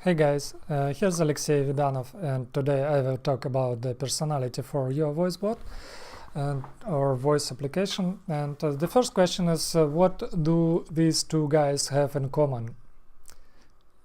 Hey guys, here's Alexey Vidanov, and today I will talk about the personality for your voice bot and or voice application. And the first question is, what do these two guys have in common?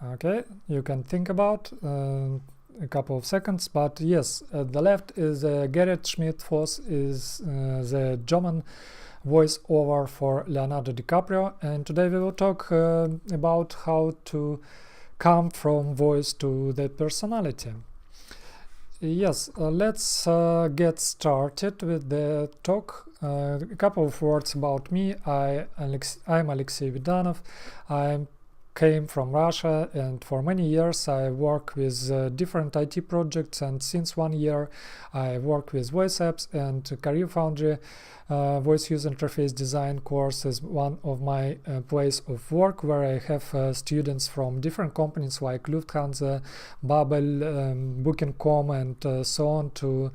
Okay, you can think about a couple of seconds, but yes, at the left is Gerrit Schmidt-Voss, is the German voiceover for Leonardo DiCaprio, and today we will talk about how to come from voice to the personality. Yes, let's get started with the talk. A couple of words about me. I'm Alexey Vidanov. I came from Russia, and for many years I work with different IT projects, and since 1 year I work with voice apps, and Career Foundry voice user interface design course is one of my place of work, where I have students from different companies like Lufthansa, Babel, Booking.com, and so on to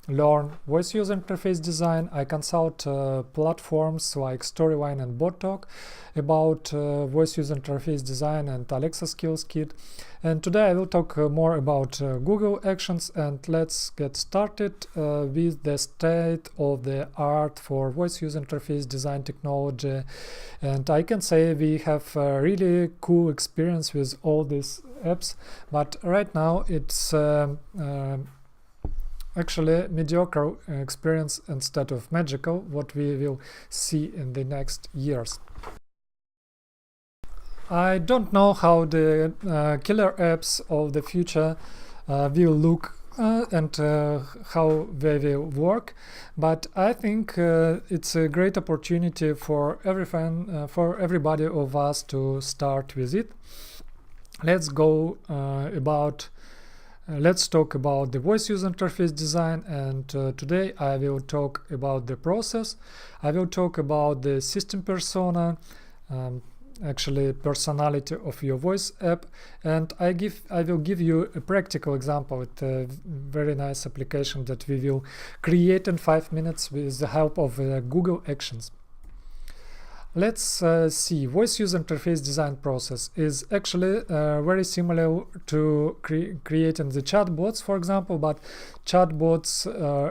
learn voice user interface design. I consult platforms like Storyline and BotTalk about voice user interface design and Alexa Skills Kit. And today I will talk more about Google Actions, and let's get started with the state of the art for voice user interface design technology. And I can say we have a really cool experience with all these apps, but right now it's actually mediocre experience instead of magical, what we will see in the next years. I don't know how the killer apps of the future will look and how they will work, but I think it's a great opportunity for everybody of us to start with it. Let's go let's talk about the voice user interface design, and today I will talk about the process. I will talk about the system persona, actually personality of your voice app, and I will give you a practical example with a very nice application that we will create in 5 minutes with the help of Google Actions. Let's see. Voice user interface design process is actually very similar to creating the chatbots, for example, but chatbots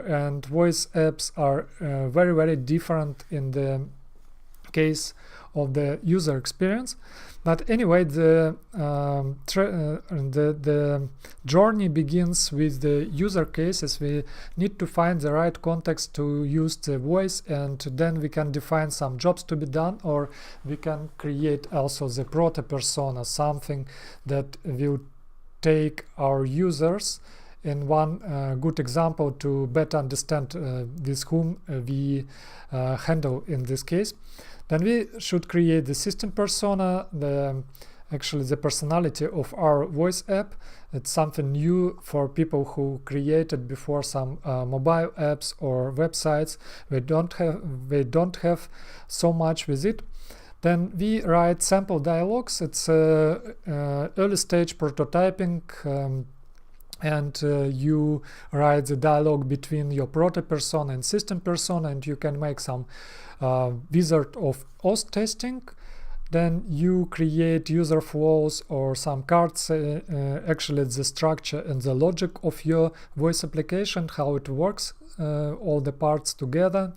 and voice apps are very different in the case of the user experience. But anyway, the journey begins with the user cases. We need to find the right context to use the voice, and then we can define some jobs to be done, or we can create also the proto-persona, something that will take our users in one good example to better understand with whom we handle in this case. Then we should create the system persona, actually the personality of our voice app. It's something new for people who created before some mobile apps or websites. They don't have so much with it. Then we write sample dialogues. It's early stage prototyping. And you write the dialogue between your proto-persona and system persona, and you can make some wizard of Oz testing. Then you create user flows or some cards, actually the structure and the logic of your voice application, how it works, all the parts together.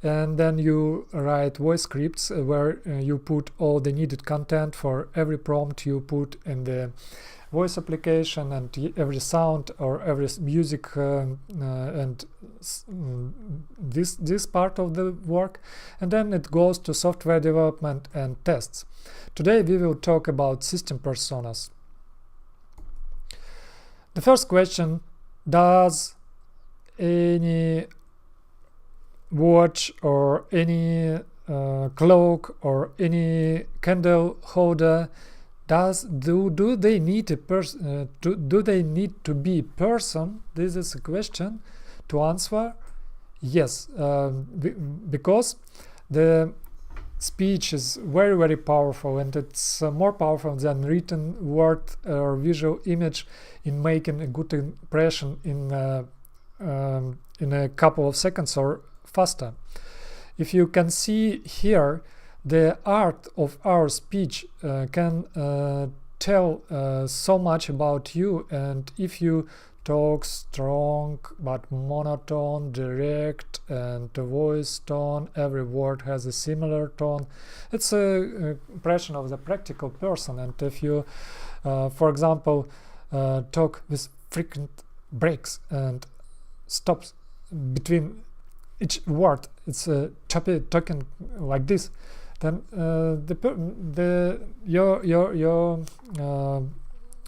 And then you write voice scripts where you put all the needed content for every prompt you put in the voice application, and every sound or every music and this part of the work. And then it goes to software development and tests. Today we will talk about system personas. The first question: does any watch or any clock or any candle holder, do they need a person? Do they need to be a person? This is a question to answer. Yes, because the speech is very powerful, and it's more powerful than written word or visual image in making a good impression in a couple of seconds or faster. If you can see here, the art of our speech can tell so much about you, and if you talk strong but monotone, direct, and the voice tone, every word has a similar tone, it's a impression of the practical person. And if you for example talk with frequent breaks and stops between each word, it's talking like this, then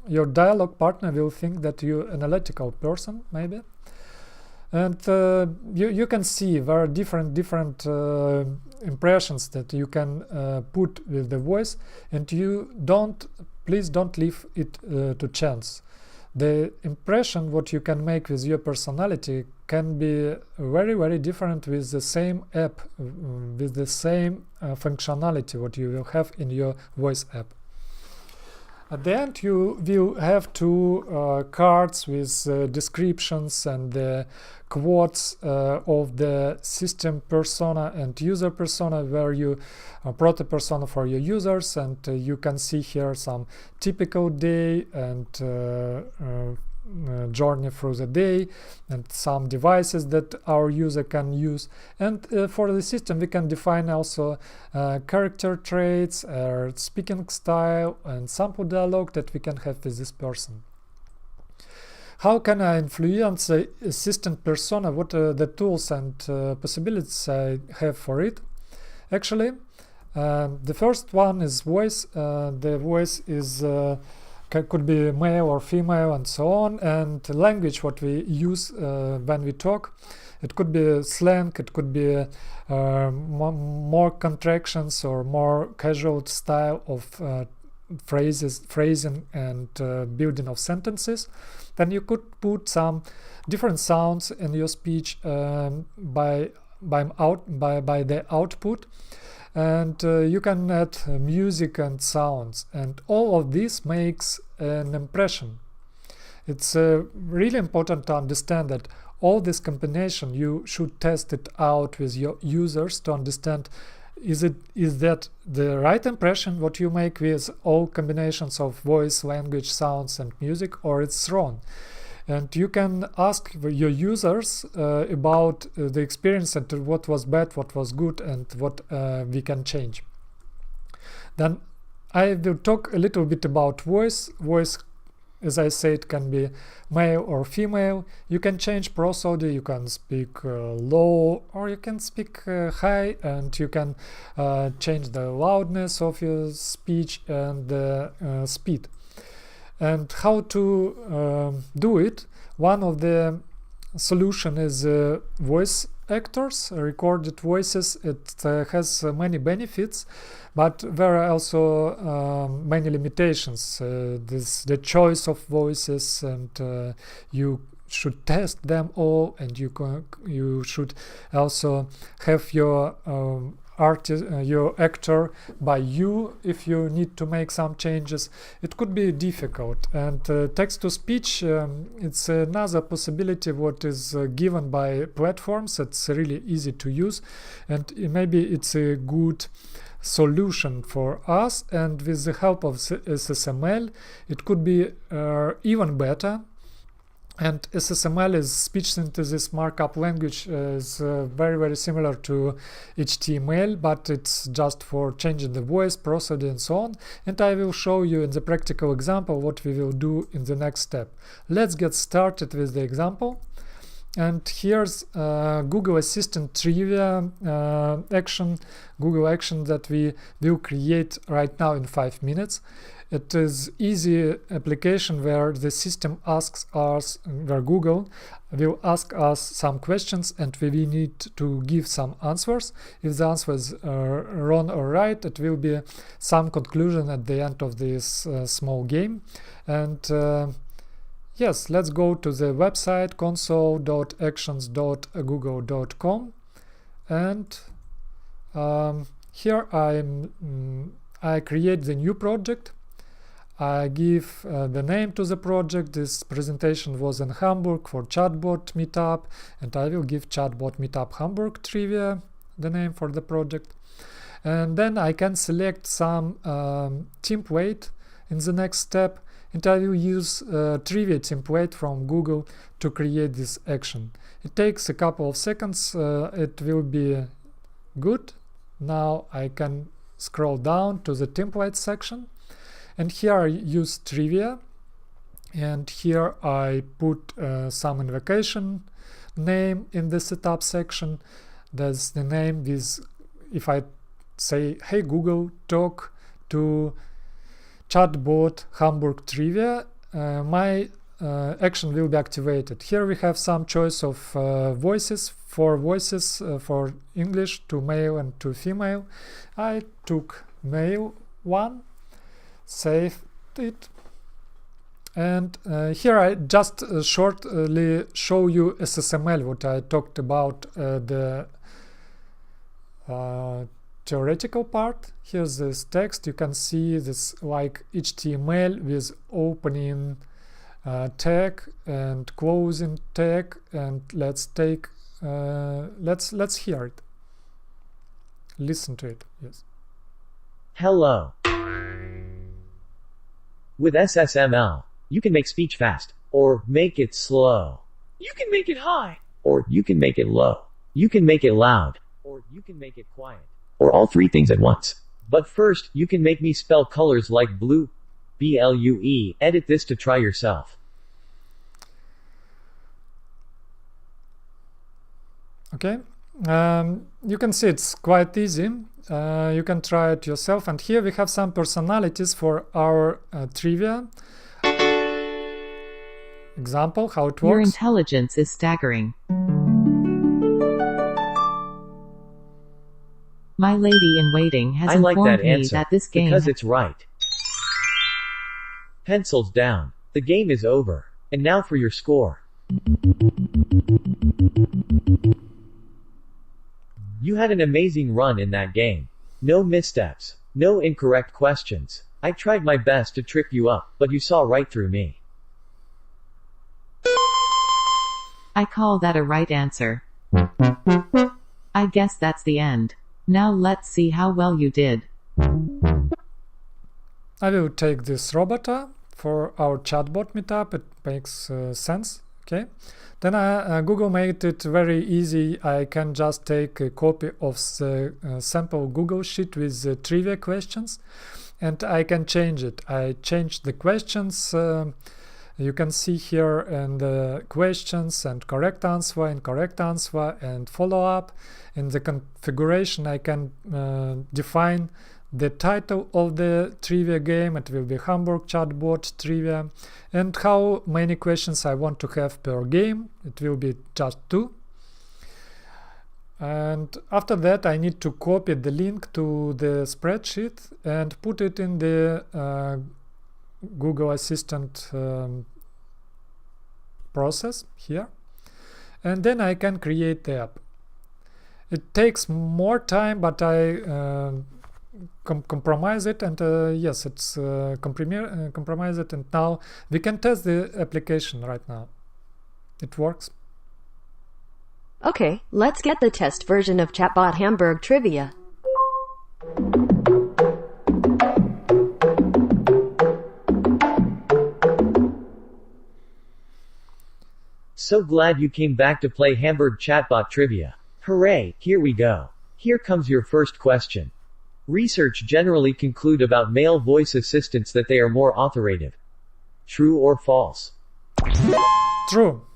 your dialogue partner will think that you're an analytical person, maybe. And you can see there are different impressions that you can put with the voice, and please don't leave it to chance. The impression what you can make with your personality can be very different with the same app, with the same functionality what you will have in your voice app. At the end, you will have two cards with descriptions and the quotes of the system persona and user persona, where you proto persona for your users, and you can see here some typical day and journey through the day, and some devices that our user can use. And for the system, we can define also character traits, speaking style, and sample dialogue that we can have with this person. How can I influence the assistant persona? What are the tools and possibilities I have for it? Actually, the first one is voice. The voice is could be male or female and so on, and language what we use when we talk. It could be slang, it could be more contractions or more casual style of phrasing and building of sentences. Then you could put some different sounds in your speech by the output. And you can add music and sounds, and all of this makes an impression. It's really important to understand that all this combination, you should test it out with your users to understand is that the right impression what you make with all combinations of voice, language, sounds, and music, or it's wrong. And you can ask your users about the experience and what was bad, what was good, and what we can change. Then I will talk a little bit about voice. Voice, as I said, can be male or female. You can change prosody, you can speak low or you can speak high, and you can change the loudness of your speech and the speed. And how to do it? One of the solution is voice actors, recorded voices. It has many benefits, but there are also many limitations. The choice of voices, and you should test them all, and you should also have your your actor by you if you need to make some changes. It could be difficult, and text-to-speech it's another possibility what is given by platforms. It's really easy to use, and maybe it's a good solution for us, and with the help of SSML it could be even better. And SSML is speech synthesis markup language, is very similar to HTML, but it's just for changing the voice, prosody, and so on. And I will show you in the practical example what we will do in the next step. Let's get started with the example. And here's Google Assistant trivia action, Google action that we will create right now in 5 minutes. It is easy application where the system asks us, where Google will ask us some questions, and we need to give some answers. If the answer is wrong or right, it will be some conclusion at the end of this small game. And yes, let's go to the website console.actions.google.com, and here I create the new project. I give the name to the project. This presentation was in Hamburg for chatbot meetup, and I will give chatbot meetup Hamburg trivia, the name for the project. And then I can select some template in the next step, and I will use trivia template from Google to create this action. It takes a couple of seconds, it will be good. Now I can scroll down to the template section, and here I use trivia, and here I put some invocation name in the setup section. That's the name with, if I say, hey Google, talk to chatbot Hamburg trivia, my action will be activated. Here we have some choice of voices, 4 voices for English, to male and to female. I took male one, saved it, and here I just shortly show you SSML, what I talked about, the theoretical part. Here's this text. You can see this like HTML with opening tag and closing tag, and let's take let's hear it. Listen to it. Yes. Hello. With SSML, you can make speech fast, or make it slow. You can make it high, or you can make it low. You can make it loud, or you can make it quiet, or all 3 things at once. But first, you can make me spell colors like blue, BLUE. Edit this to try yourself. Okay, you can see it's quite easy. You can try it yourself, and here we have some personalities for our trivia. Example, how it works. Your intelligence is staggering. My lady-in-waiting has informed me that this game... because it's right. Pencils down. The game is over. And now for your score. You had an amazing run in that game. No missteps. No incorrect questions. I tried my best to trip you up, but you saw right through me. I call that a right answer. I guess that's the end. Now let's see how well you did. I will take this robot for our chatbot meetup. It makes sense. Okay. Then Google made it very easy. I can just take a copy of the sample Google sheet with the trivia questions, and I can change it. I changed the questions. You can see here in the questions and correct answer, incorrect answer, and follow-up. In the configuration, I can define the title of the trivia game. It will be Hamburg chatbot trivia, and how many questions I want to have per game. It will be just 2. And after that, I need to copy the link to the spreadsheet and put it in the Google Assistant process here, and then I can create the app. It takes more time, but I compromise it, and yes, it's compromise it, and now we can test the application right now. It works. Okay, let's get the test version of Chatbot Hamburg Trivia. So glad you came back to play Hamburg Chatbot Trivia. Hooray, here we go. Here comes your first question. Research generally conclude about male voice assistants that they are more authoritative. True or false? True.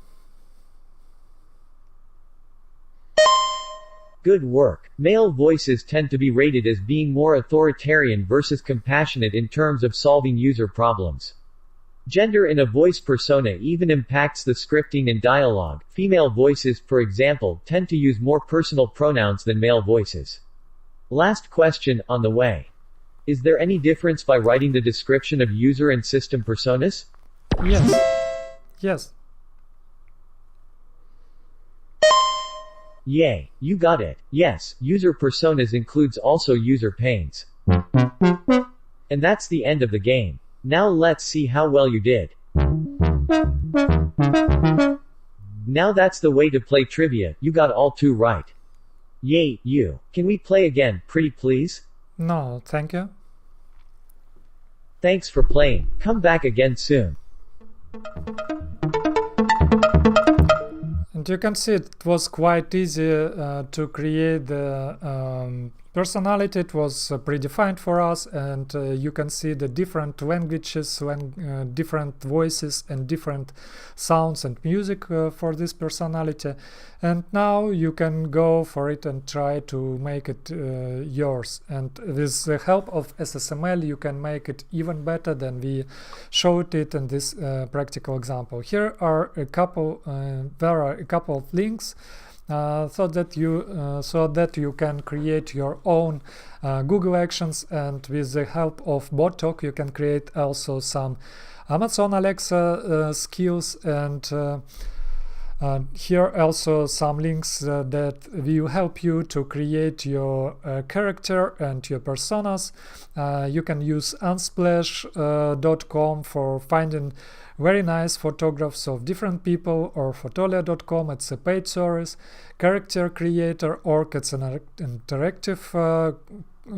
Good work. Male voices tend to be rated as being more authoritarian versus compassionate in terms of solving user problems. Gender in a voice persona even impacts the scripting and dialogue. Female voices, for example, tend to use more personal pronouns than male voices. Last question on the way. Is there any difference by writing the description of user and system personas? Yes. Yes. Yay, you got it. Yes, user personas includes also user pains. And that's the end of the game. Now let's see how well you did. Now that's the way to play trivia, you got all 2 right. Yay, you. Can we play again, pretty please? No, thank you. Thanks for playing. Come back again soon. And you can see it was quite easy to create the personality. It was predefined for us, and you can see the different languages, different voices and different sounds and music for this personality. And now you can go for it and try to make it yours. And with the help of SSML you can make it even better than we showed it in this practical example. Here are a couple there are a couple of links so that you can create your own Google Actions, and with the help of BotTalk you can create also some Amazon Alexa skills, and here also some links that will help you to create your character and your personas. You can use unsplash.com for finding very nice photographs of different people, or photolia.com, it's a paid service. Character Creator Org, it's an interactive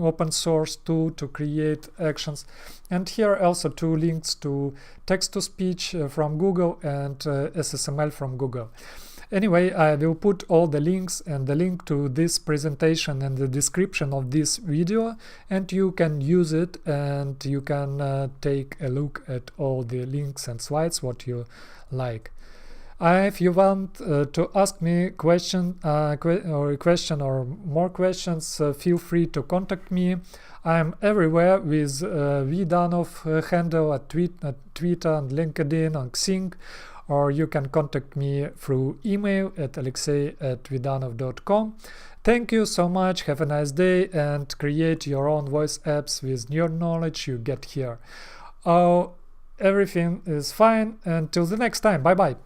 open source tool to create actions. And here also 2 links to text-to-speech from Google and SSML from Google. Anyway, I will put all the links and the link to this presentation in the description of this video, and you can use it and you can take a look at all the links and slides what you like. If you want to ask me a question or more questions, feel free to contact me. I'm everywhere with Vidanov handle at Twitter and LinkedIn and Xing, or you can contact me through email at alexey@vidanov.com. Thank you so much, have a nice day, and create your own voice apps with new knowledge you get here. Everything is fine, until the next time, bye bye.